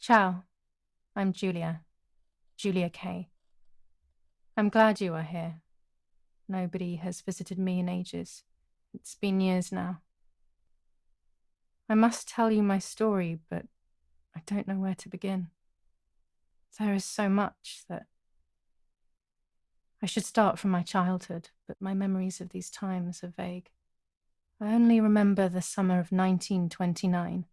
Ciao, I'm Julia Kay. I'm glad you are here. Nobody has visited me in ages. It's been years now. I must tell you my story, but I don't know where to begin. There is so much that I should start from my childhood, but my memories of these times are vague. I only remember the summer of 1929,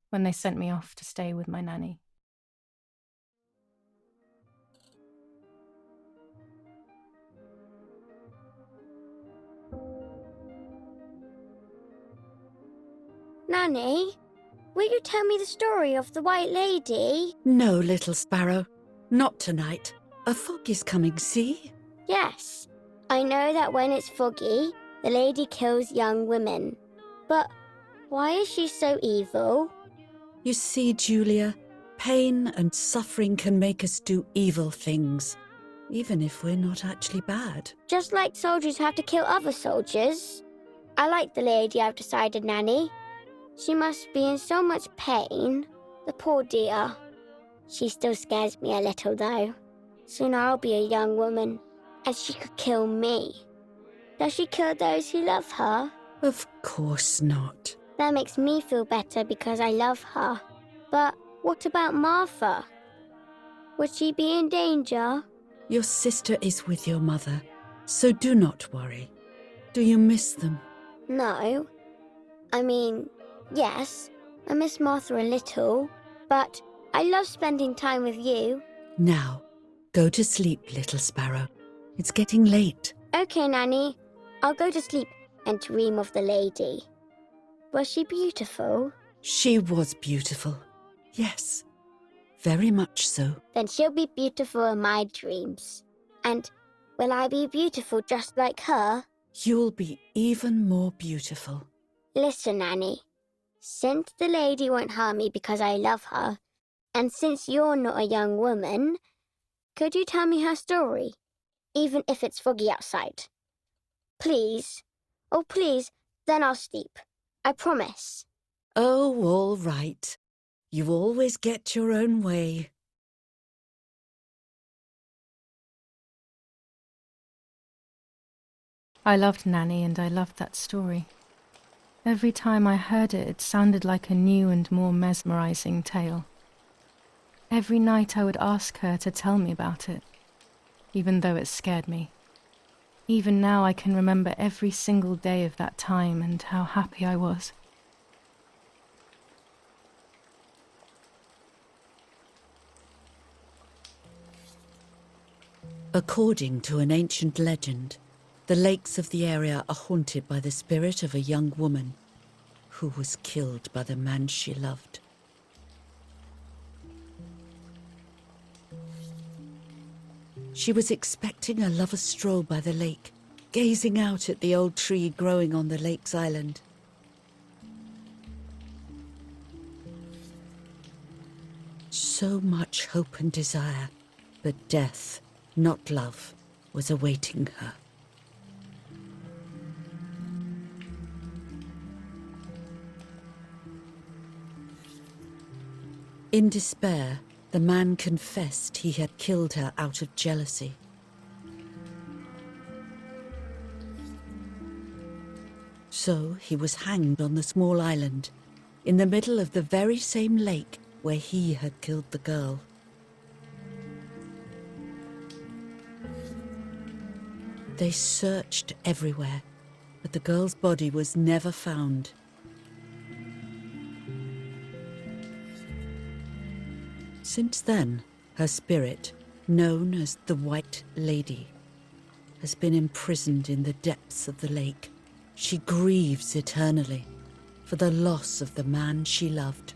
when they sent me off to stay with my nanny. Nanny, will you tell me the story of the White Lady? No, little sparrow. Not tonight. A fog is coming, see? Yes, I know that when it's foggy, the lady kills young women. But why is she so evil? You see, Julia, pain and suffering can make us do evil things, even if we're not actually bad. Just like soldiers have to kill other soldiers. I like the lady I've decided, Nanny. She must be in so much pain. The poor dear. She still scares me a little, though. Soon I'll be a young woman, and she could kill me. Does she kill those who love her? Of course not. That makes me feel better because I love her. But what about Martha? Would she be in danger? Your sister is with your mother, so do not worry. Do you miss them? No. I mean, yes, I miss Martha a little, but I love spending time with you. Now, go to sleep, little sparrow. It's getting late. Okay, Nanny. I'll go to sleep and dream of the lady. Was she beautiful? She was beautiful. Yes, very much so. Then she'll be beautiful in my dreams. And will I be beautiful just like her? You'll be even more beautiful. Listen, Nanny. Since the lady won't harm me because I love her, and since you're not a young woman, could you tell me her story, even if it's foggy outside? Please. Oh, please, then I'll sleep. I promise. Oh, all right. You always get your own way. I loved Nanny and I loved that story. Every time I heard it, it sounded like a new and more mesmerizing tale. Every night I would ask her to tell me about it, even though it scared me. Even now I can remember every single day of that time and how happy I was. According to an ancient legend, the lakes of the area are haunted by the spirit of a young woman who was killed by the man she loved. She was expecting a lover's stroll by the lake, gazing out at the old tree growing on the lake's island. So much hope and desire, but death, not love, was awaiting her. In despair, the man confessed he had killed her out of jealousy. So he was hanged on the small island, in the middle of the very same lake where he had killed the girl. They searched everywhere, but the girl's body was never found. Since then, her spirit, known as the White Lady, has been imprisoned in the depths of the lake. She grieves eternally for the loss of the man she loved.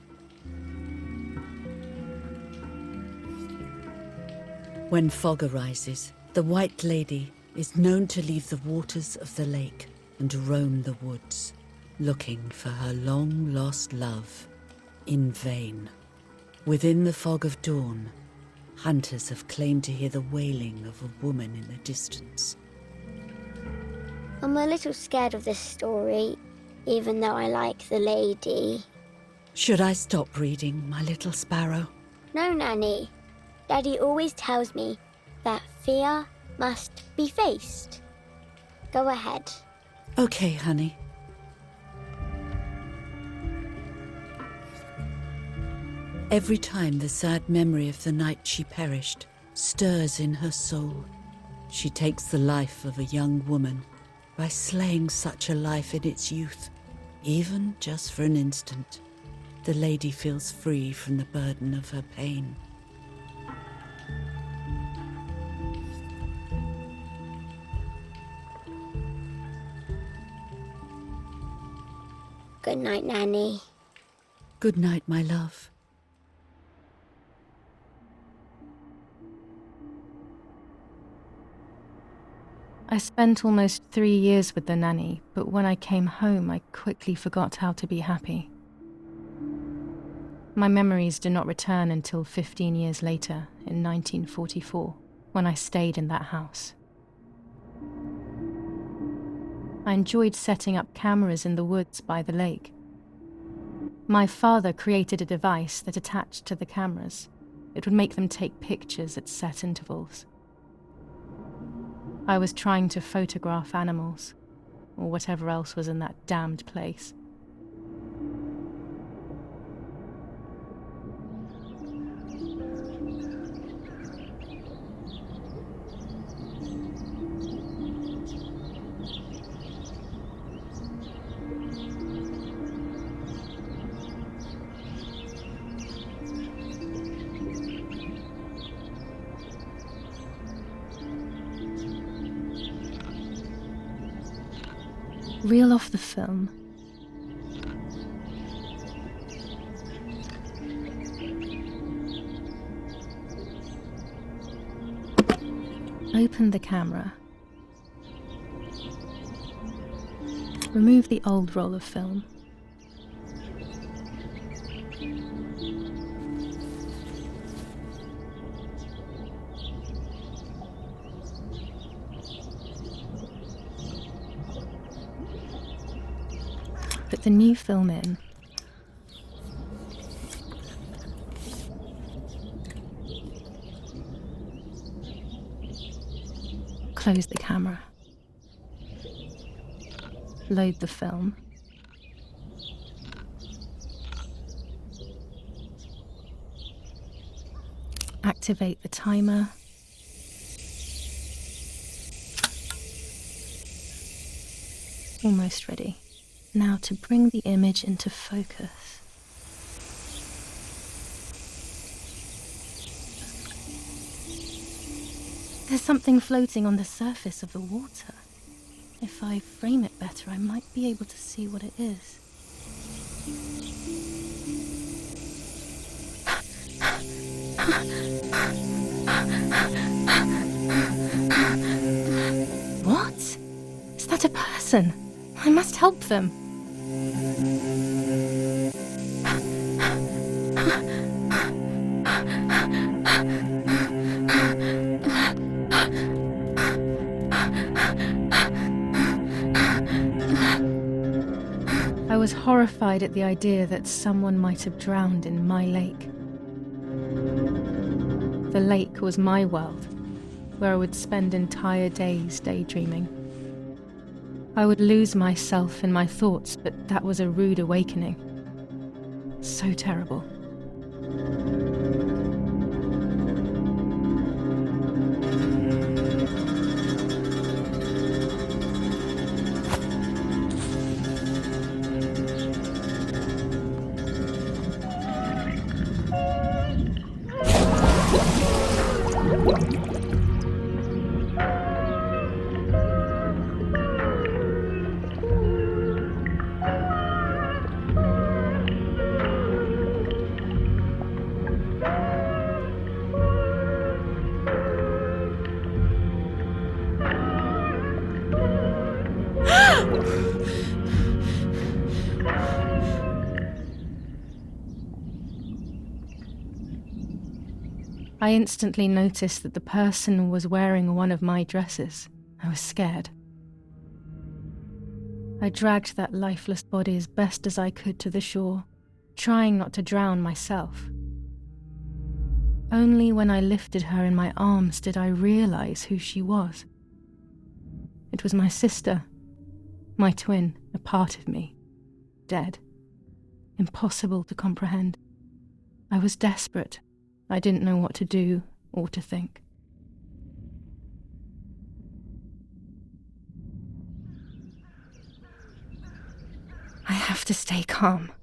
When fog arises, the White Lady is known to leave the waters of the lake and roam the woods, looking for her long-lost love in vain. Within the fog of dawn, hunters have claimed to hear the wailing of a woman in the distance. I'm a little scared of this story, even though I like the lady. Should I stop reading, my little sparrow? No, Nanny. Daddy always tells me that fear must be faced. Go ahead. Okay, honey. Every time the sad memory of the night she perished stirs in her soul, she takes the life of a young woman by slaying such a life in its youth, even just for an instant. The lady feels free from the burden of her pain. Good night, Nanny. Good night, my love. I spent almost 3 years with the nanny, but when I came home, I quickly forgot how to be happy. My memories do not return until 15 years later, in 1944, when I stayed in that house. I enjoyed setting up cameras in the woods by the lake. My father created a device that attached to the cameras. It would make them take pictures at set intervals. I was trying to photograph animals, or whatever else was in that damned place. Reel off the film. Open the camera. Remove the old roll of film. Put the new film in. Close the camera. Load the film. Activate the timer. Almost ready. Now to bring the image into focus. There's something floating on the surface of the water. If I frame it better, I might be able to see what it is. What? Is that a person? I must help them. I was horrified at the idea that someone might have drowned in my lake. The lake was my world, where I would spend entire days daydreaming. I would lose myself in my thoughts, but that was a rude awakening. So terrible. I instantly noticed that the person was wearing one of my dresses. I was scared. I dragged that lifeless body as best as I could to the shore, trying not to drown myself. Only when I lifted her in my arms did I realize who she was. It was my sister, my twin, a part of me, dead. Impossible to comprehend. I was desperate. I didn't know what to do or to think. I have to stay calm.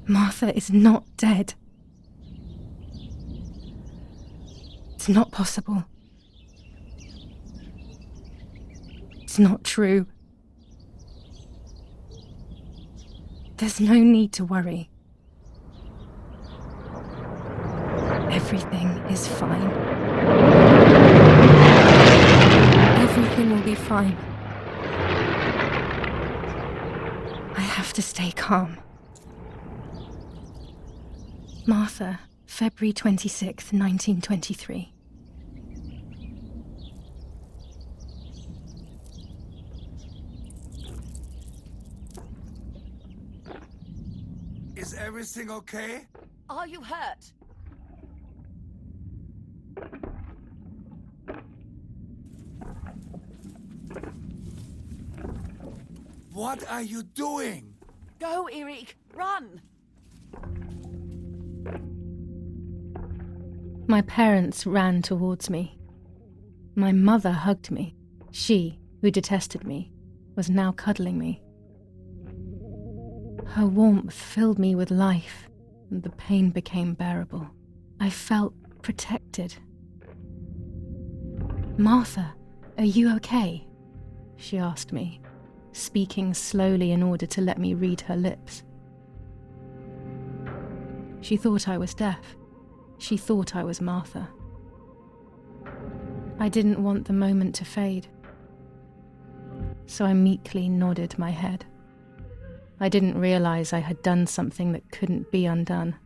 Martha is not dead. It's not possible. It's not true. There's no need to worry. Everything is fine. Everything will be fine. I have to stay calm. Martha, February 26th, 1923. Is everything okay? Are you hurt? What are you doing? Go, Eric! Run! My parents ran towards me. My mother hugged me. She, who detested me, was now cuddling me. Her warmth filled me with life, and the pain became bearable. I felt protected. "Martha, are you okay?" she asked me, speaking slowly in order to let me read her lips. She thought I was deaf. She thought I was Martha. I didn't want the moment to fade, so I meekly nodded my head. I didn't realize I had done something that couldn't be undone.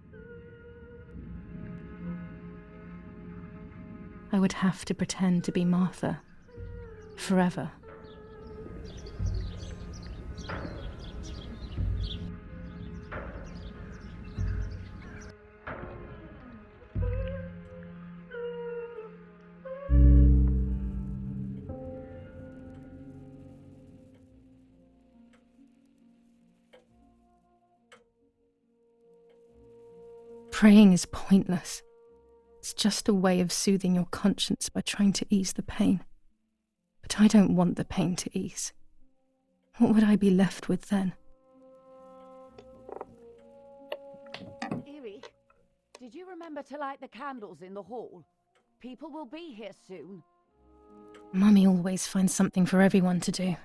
I would have to pretend to be Martha forever. Praying is pointless. It's just a way of soothing your conscience by trying to ease the pain. But I don't want the pain to ease. What would I be left with then? Eric, did you remember to light the candles in the hall? People will be here soon. Mummy always finds something for everyone to do.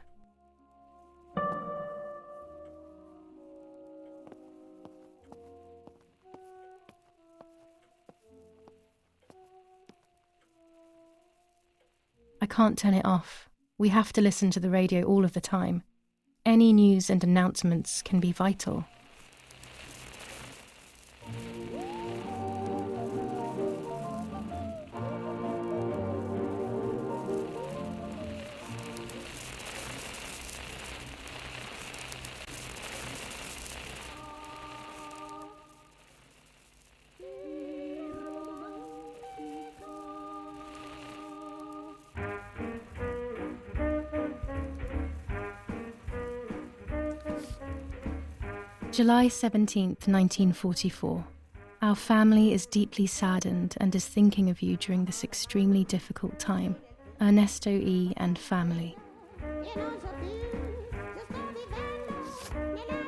I can't turn it off. We have to listen to the radio all of the time. Any news and announcements can be vital. July 17th, 1944. Our family is deeply saddened and is thinking of you during this extremely difficult time. Ernesto E. and family.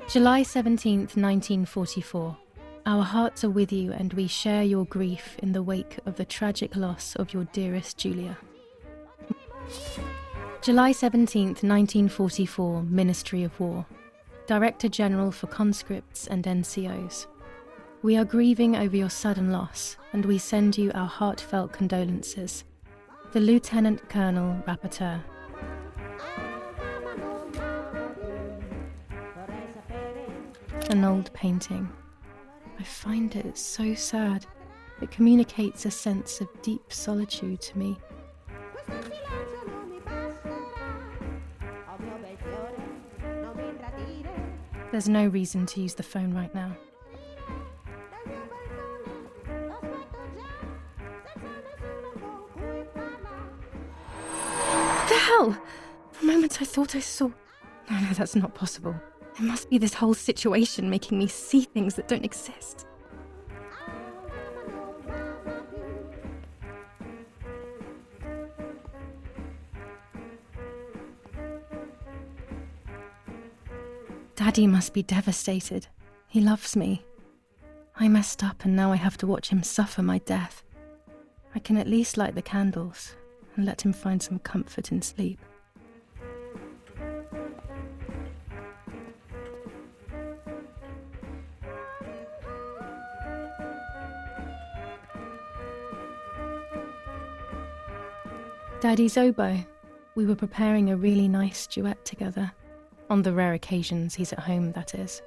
July 17th, 1944. Our hearts are with you and we share your grief in the wake of the tragic loss of your dearest Julia. July 17th, 1944, Ministry of War. Director General for Conscripts and NCOs. We are grieving over your sudden loss, and we send you our heartfelt condolences. The Lieutenant Colonel Rapporteur. An old painting. I find it so sad. It communicates a sense of deep solitude to me. There's no reason to use the phone right now. What the hell? For a moment I thought I saw... No, that's not possible. There must be this whole situation making me see things that don't exist. Daddy must be devastated. He loves me. I messed up and now I have to watch him suffer my death. I can at least light the candles and let him find some comfort in sleep. Daddy's oboe. We were preparing a really nice duet together. On the rare occasions he's at home, that is.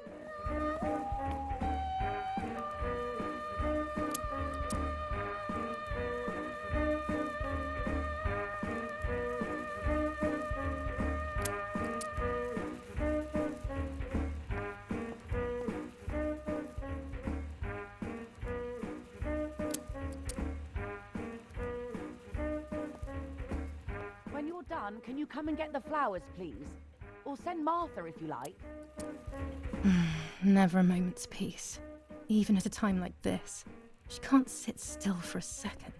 When you're done, can you come and get the flowers, please? Or send Martha if you like. Never a moment's peace. Even at a time like this. She can't sit still for a second.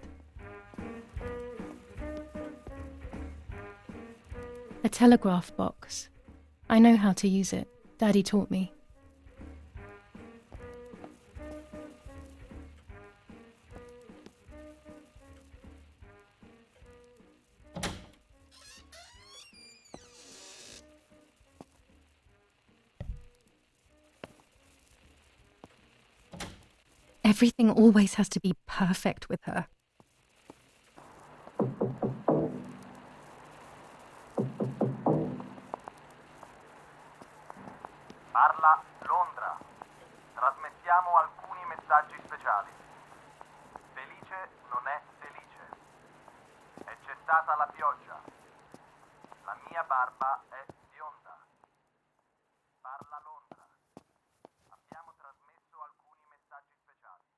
A telegraph box. I know how to use it. Daddy taught me. Everything always has to be perfect with her. Parla Londra. Trasmettiamo alcuni messaggi speciali. Felice non è felice. È cessata la pioggia. La mia barba è bionda. Parla Londra. Abbiamo trasmesso alcuni messaggi speciali.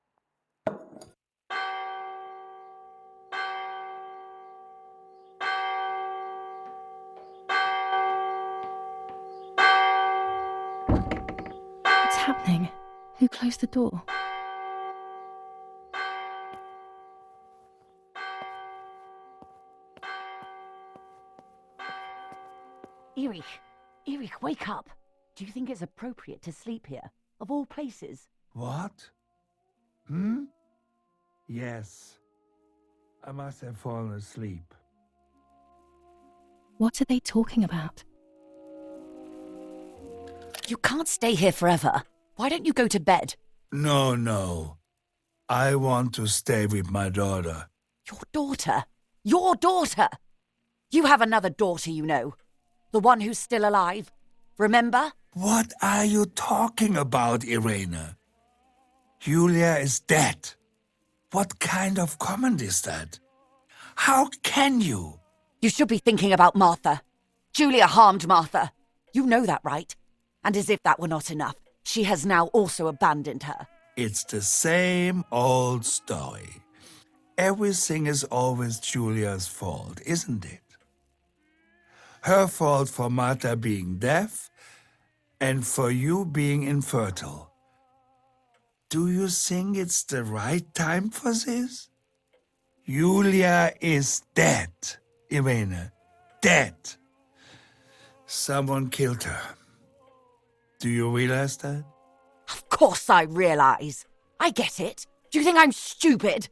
What's happening? Who closed the door? Erich, wake up. Do you think it's appropriate to sleep here, of all places? What? Yes. I must have fallen asleep. What are they talking about? You can't stay here forever. Why don't you go to bed? No. I want to stay with my daughter. Your daughter? Your daughter? You have another daughter, you know. The one who's still alive. Remember? What are you talking about, Irene? Julia is dead. What kind of comment is that? How can you? You should be thinking about Martha. Julia harmed Martha. You know that, right? And as if that were not enough, she has now also abandoned her. It's the same old story. Everything is always Julia's fault, isn't it? Her fault for Martha being deaf and for you being infertile. Do you think it's the right time for this? Julia is dead, Irene. Dead. Someone killed her. Do you realize that? Of course I realize. I get it. Do you think I'm stupid?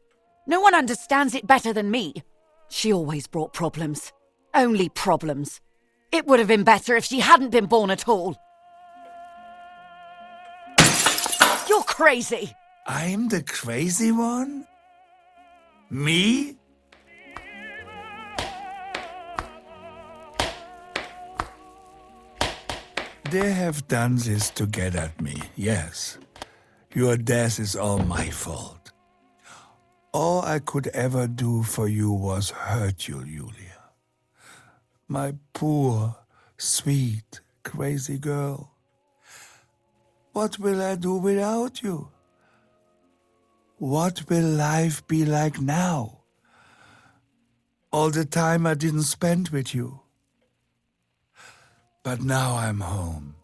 No one understands it better than me. She always brought problems. Only problems. It would have been better if she hadn't been born at all. You're crazy. I'm the crazy one? Me? They have done this to get at me, yes. Your death is all my fault. All I could ever do for you was hurt you, Julia. My poor, sweet, crazy girl. What will I do without you? What will life be like now? All the time I didn't spend with you. But now I'm home.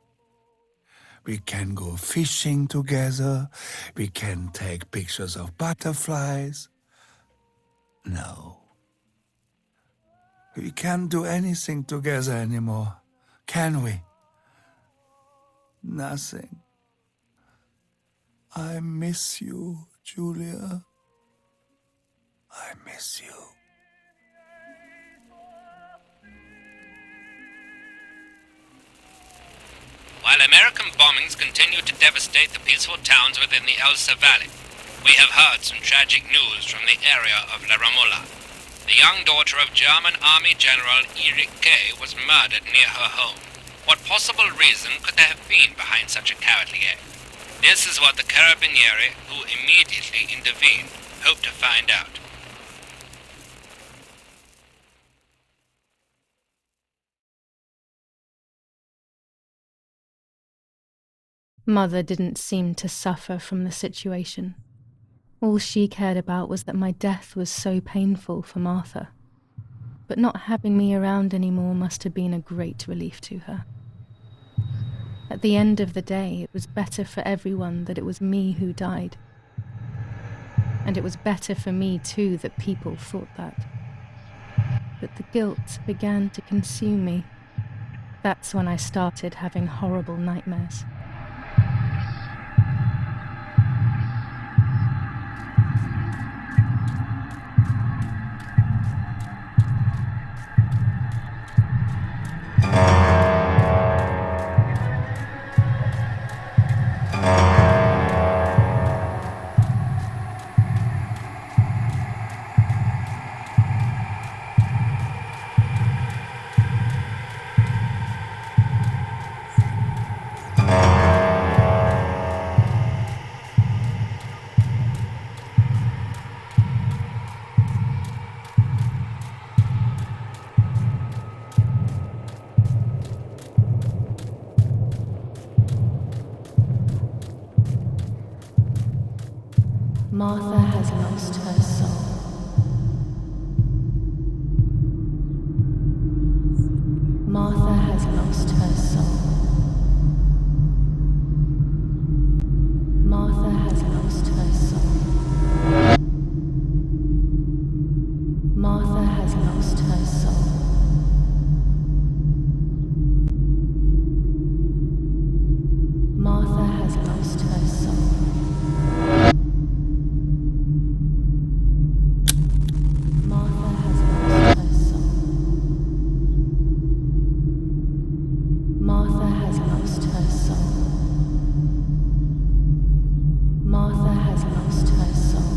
We can go fishing together. We can take pictures of butterflies. No. We can't do anything together anymore, can we? Nothing. I miss you, Julia. I miss you. While American bombings continue to devastate the peaceful towns within the Elsa Valley, we have heard some tragic news from the area of La Ramola. The young daughter of German Army General Erich K. was murdered near her home. What possible reason could there have been behind such a cowardly act? This is what the Carabinieri, who immediately intervened, hope to find out. Mother didn't seem to suffer from the situation. All she cared about was that my death was so painful for Martha. But not having me around anymore must have been a great relief to her. At the end of the day, it was better for everyone that it was me who died. And it was better for me too that people thought that. But the guilt began to consume me. That's when I started having horrible nightmares. Martha has lost her soul. Martha has lost her soul. Martha has lost her soul. Martha has lost her soul. Martha has lost her soul. Martha has lost her soul. Martha has lost her soul.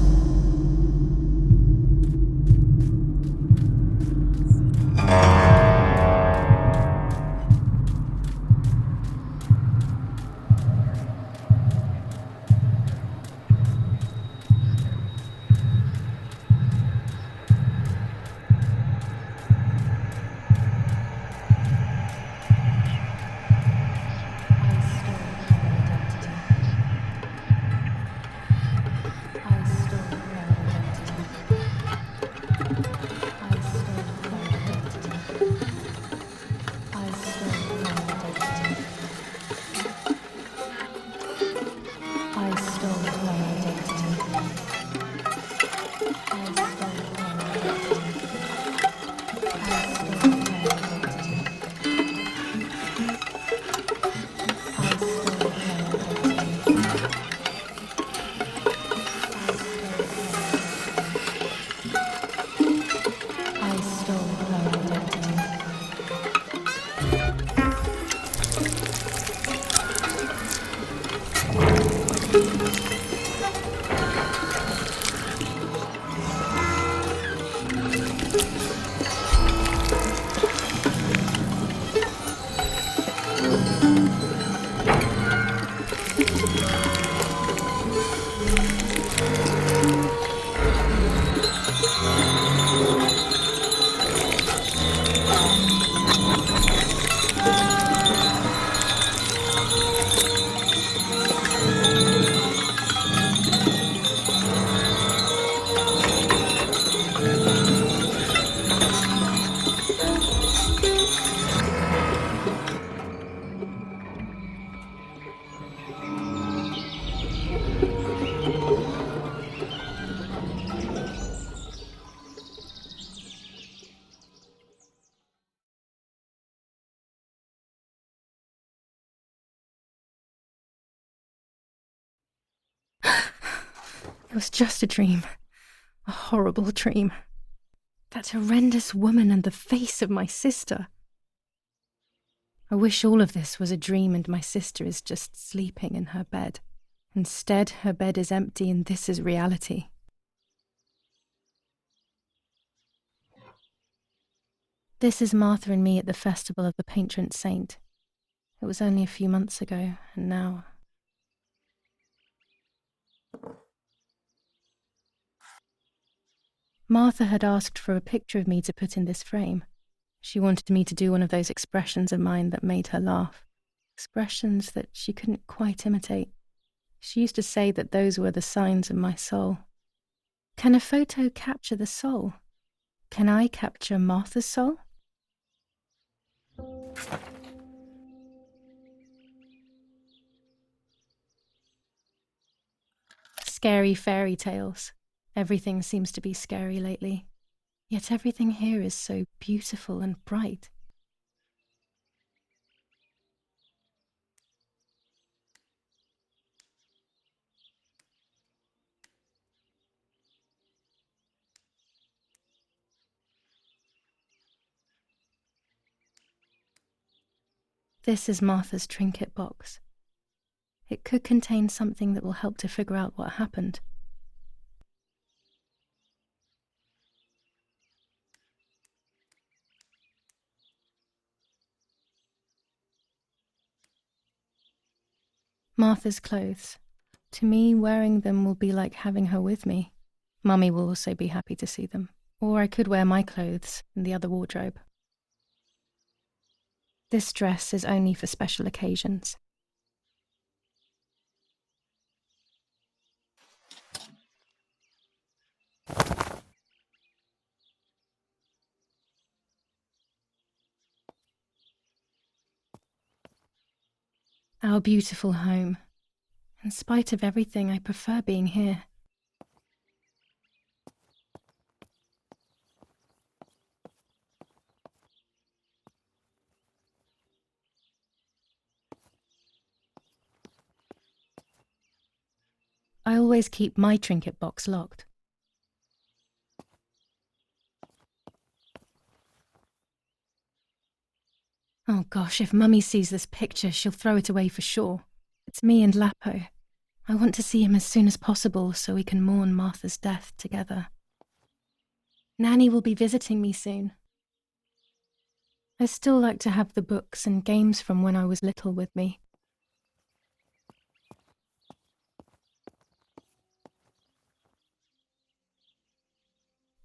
It was just a dream. A horrible dream. That horrendous woman and the face of my sister. I wish all of this was a dream and my sister is just sleeping in her bed. Instead, her bed is empty and this is reality. This is Martha and me at the festival of the patron saint. It was only a few months ago, and now... Martha had asked for a picture of me to put in this frame. She wanted me to do one of those expressions of mine that made her laugh. Expressions that she couldn't quite imitate. She used to say that those were the signs of my soul. Can a photo capture the soul? Can I capture Martha's soul? Scary fairy tales. Everything seems to be scary lately. Yet everything here is so beautiful and bright. This is Martha's trinket box. It could contain something that will help to figure out what happened. Martha's clothes. To me, wearing them will be like having her with me. Mummy will also be happy to see them. Or I could wear my clothes in the other wardrobe. This dress is only for special occasions. Our beautiful home. In spite of everything, I prefer being here. I always keep my trinket box locked. Oh gosh, if Mummy sees this picture, she'll throw it away for sure. It's me and Lapo. I want to see him as soon as possible so we can mourn Martha's death together. Nanny will be visiting me soon. I still like to have the books and games from when I was little with me.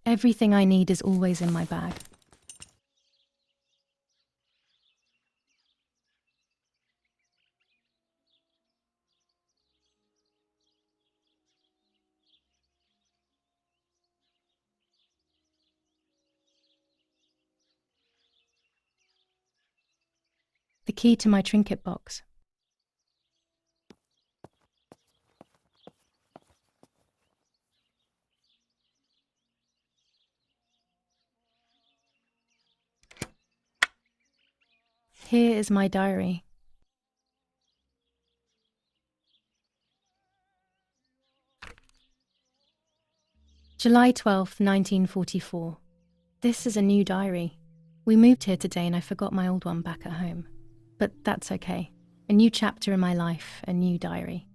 Everything I need is always in my bag. The key to my trinket box. Here is my diary. July 12th, 1944. This is a new diary. We moved here today and I forgot my old one back at home. But that's okay. A new chapter in my life, a new diary.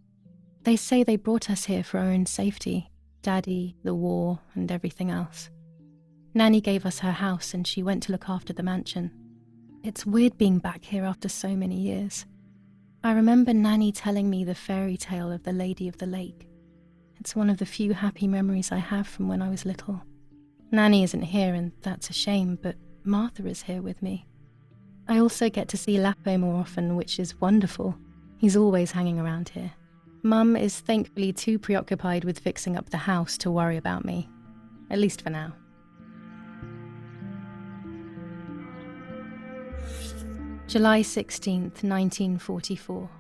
They say they brought us here for our own safety. Daddy, the war, and everything else. Nanny gave us her house and she went to look after the mansion. It's weird being back here after so many years. I remember Nanny telling me the fairy tale of the Lady of the Lake. It's one of the few happy memories I have from when I was little. Nanny isn't here and that's a shame, but Martha is here with me. I also get to see Lapo more often, which is wonderful. He's always hanging around here. Mum is thankfully too preoccupied with fixing up the house to worry about me. At least for now. July 16th, 1944.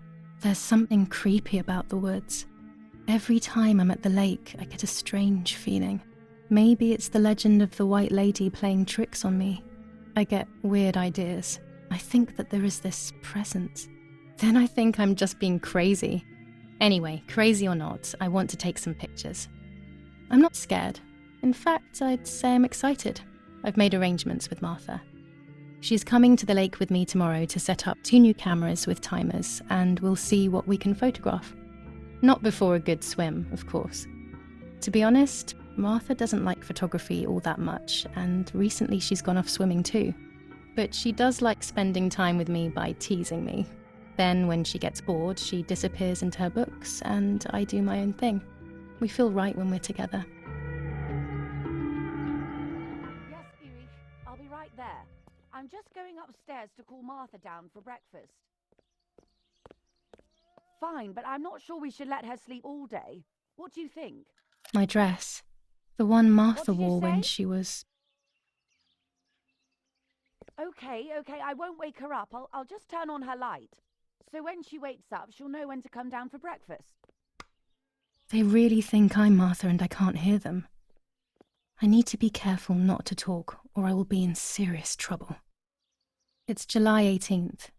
There's something creepy about the woods. Every time I'm at the lake, I get a strange feeling. Maybe it's the legend of the White Lady playing tricks on me. I get weird ideas. I think that there is this presence. Then I think I'm just being crazy. Anyway, crazy or not, I want to take some pictures. I'm not scared. In fact, I'd say I'm excited. I've made arrangements with Martha. She's coming to the lake with me tomorrow to set up 2 new cameras with timers, and we'll see what we can photograph. Not before a good swim, of course. To be honest, Martha doesn't like photography all that much, and recently she's gone off swimming too. But she does like spending time with me by teasing me. Then, when she gets bored, she disappears into her books, and I do my own thing. We feel right when we're together. Yes, Erich, I'll be right there. I'm just going upstairs to call Martha down for breakfast. Fine, but I'm not sure we should let her sleep all day. What do you think? My dress. The one Martha What did you wore when say? she was... Okay, I won't wake her up. I'll just turn on her light. So when she wakes up, she'll know when to come down for breakfast. They really think I'm Martha and I can't hear them. I need to be careful not to talk, or I will be in serious trouble. It's July 18th.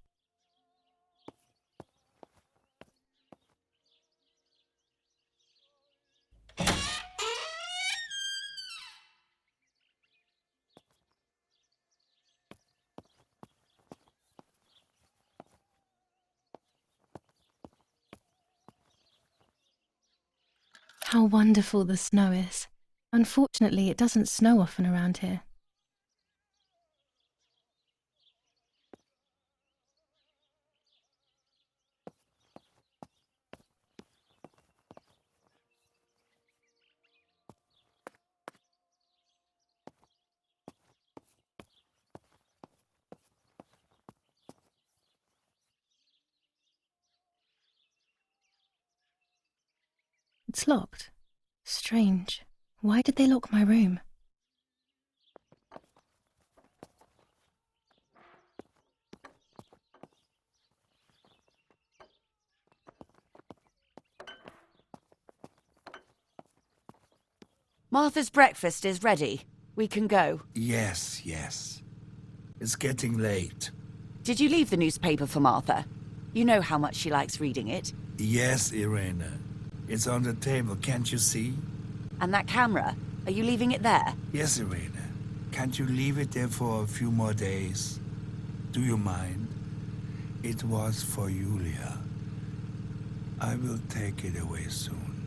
How wonderful the snow is. Unfortunately, it doesn't snow often around here. It's locked. Strange. Why did they lock my room? Martha's breakfast is ready. We can go. Yes. It's getting late. Did you leave the newspaper for Martha? You know how much she likes reading it. Yes, Irena. It's on the table, can't you see? And that camera, are you leaving it there? Yes, Irena. Can't you leave it there for a few more days? Do you mind? It was for Julia. I will take it away soon.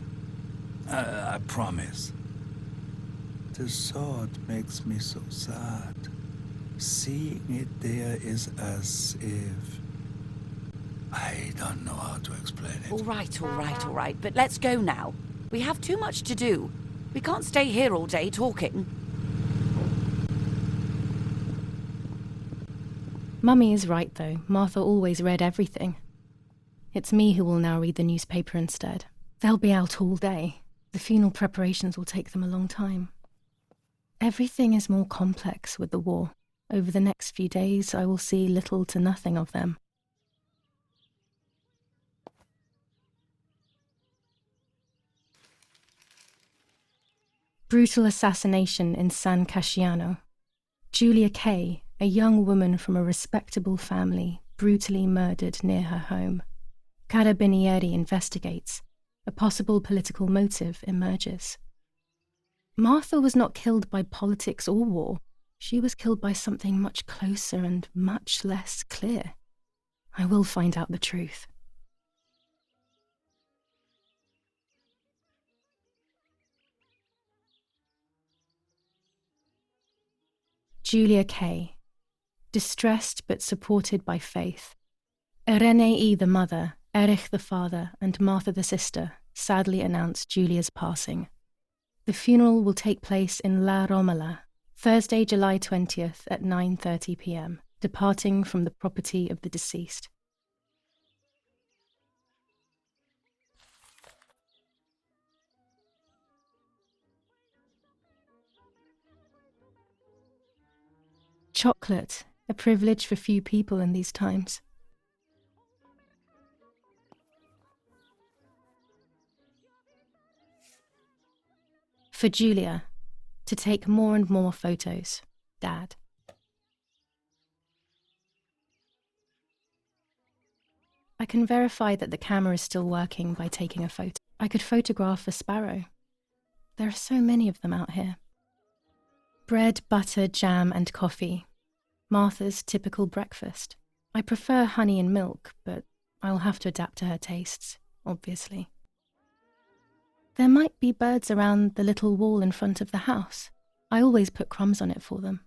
I promise. The thought makes me so sad. Seeing it there is as if... I don't know how to explain it. All right. But let's go now. We have too much to do. We can't stay here all day talking. Mummy is right, though. Martha always read everything. It's me who will now read the newspaper instead. They'll be out all day. The funeral preparations will take them a long time. Everything is more complex with the war. Over the next few days, I will see little to nothing of them. Brutal assassination in San Casciano. Julia Kay, a young woman from a respectable family, brutally murdered near her home. Carabinieri investigates. A possible political motive emerges. Martha was not killed by politics or war. She was killed by something much closer and much less clear. I will find out the truth. Julia Kay. Distressed but supported by faith. Irenei the mother, Erich the father, and Martha the sister sadly announced Julia's passing. The funeral will take place in La Romola, Thursday, July 20th at 9:30 p.m., departing from the property of the deceased. Chocolate, a privilege for few people in these times. For Julia, to take more and more photos, Dad. I can verify that the camera is still working by taking a photo. I could photograph a sparrow. There are so many of them out here. Bread, butter, jam, and coffee. Martha's typical breakfast. I prefer honey and milk, but I'll have to adapt to her tastes, obviously. There might be birds around the little wall in front of the house. I always put crumbs on it for them.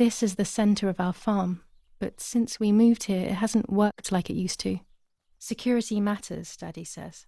This is the centre of our farm, but since we moved here, it hasn't worked like it used to. Security matters, Daddy says.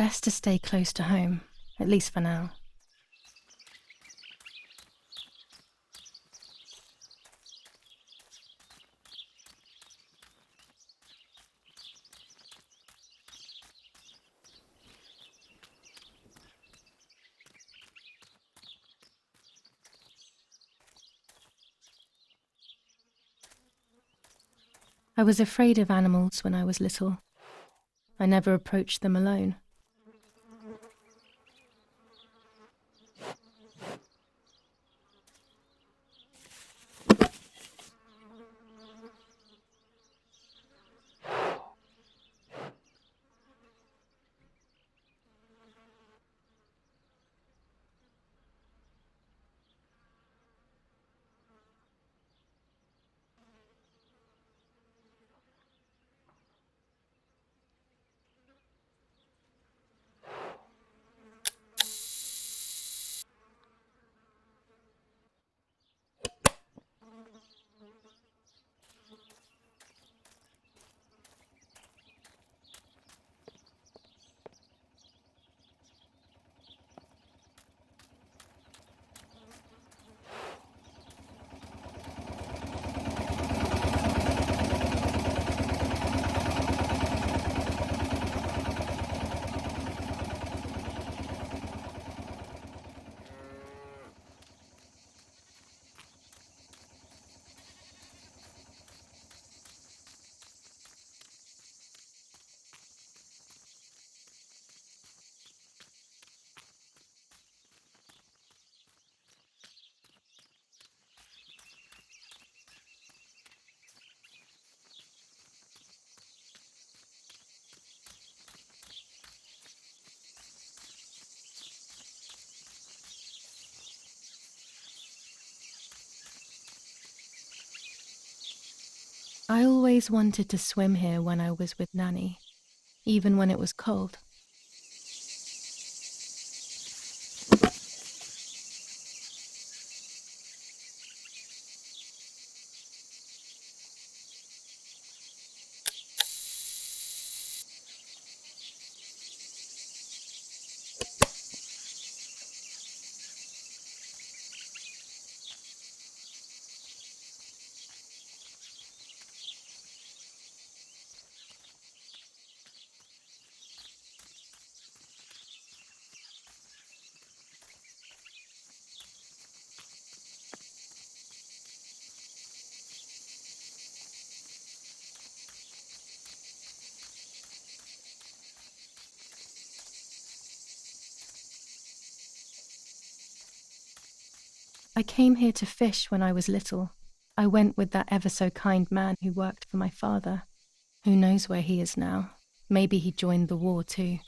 best to stay close to home, at least for now. I was afraid of animals when I was little. I never approached them alone. I always wanted to swim here when I was with Nanny, even when it was cold. I came here to fish when I was little. I went with that ever so kind man who worked for my father. Who knows where he is now? Maybe he joined the war too.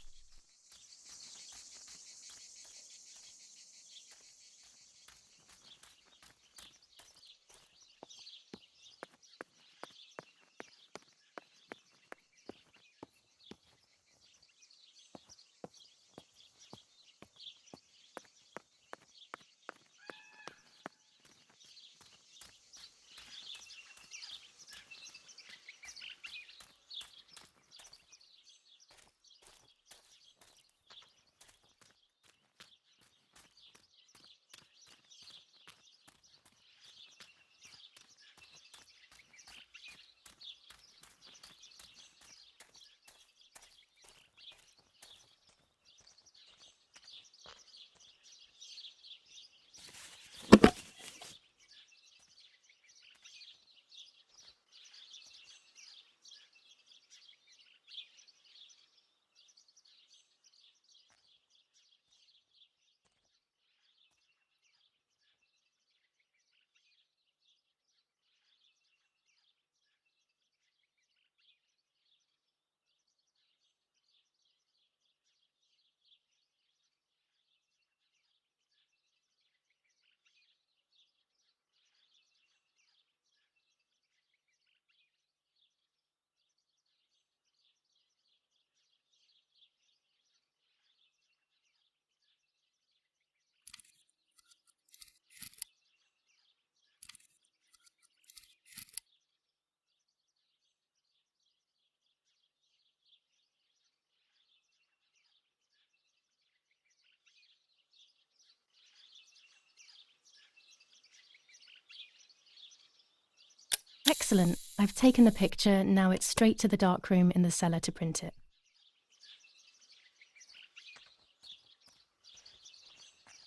Excellent. I've taken the picture, now it's straight to the darkroom in the cellar to print it.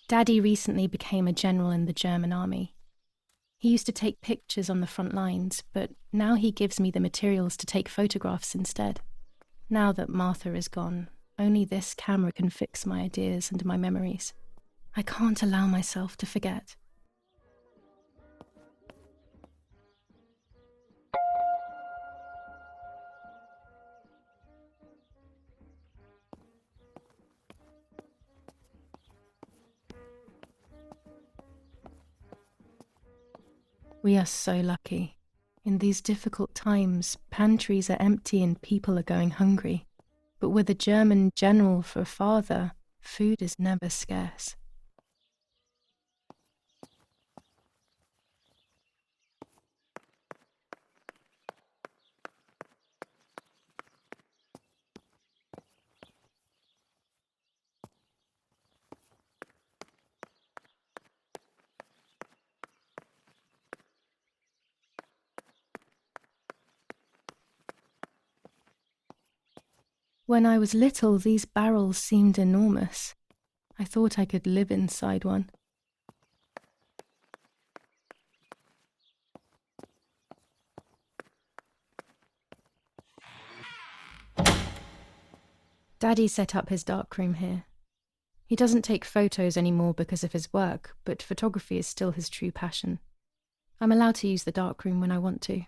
Daddy recently became a general in the German army. He used to take pictures on the front lines, but now he gives me the materials to take photographs instead. Now that Martha is gone, only this camera can fix my ideas and my memories. I can't allow myself to forget. We are so lucky. In these difficult times, pantries are empty and people are going hungry. But with a German general for a father, food is never scarce. When I was little, these barrels seemed enormous. I thought I could live inside one. Daddy set up his darkroom here. He doesn't take photos anymore because of his work, but photography is still his true passion. I'm allowed to use the darkroom when I want to.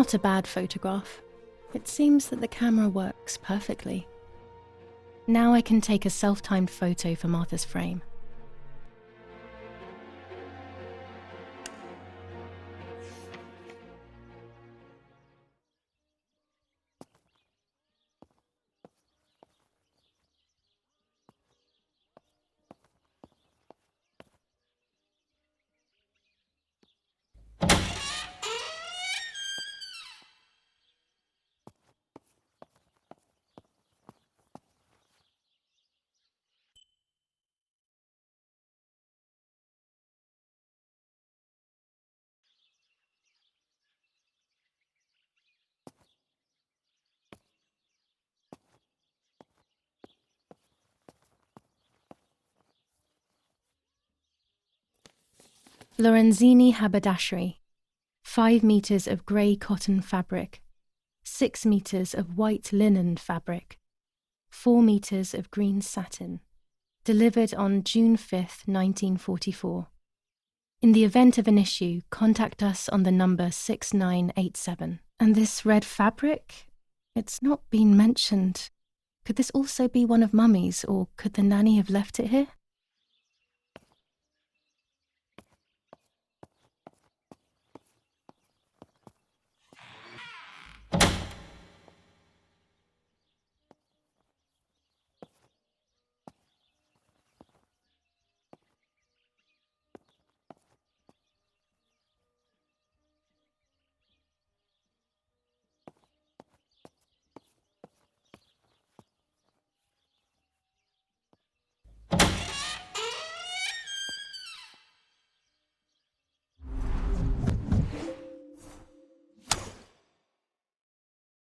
Not a bad photograph. It seems that the camera works perfectly. Now I can take a self-timed photo for Martha's frame. Lorenzini haberdashery. 5 meters of grey cotton fabric. 6 meters of white linen fabric. 4 meters of green satin. Delivered on June 5th, 1944. In the event of an issue, contact us on the number 6987. And this red fabric? It's not been mentioned. Could this also be one of Mummy's, or could the nanny have left it here?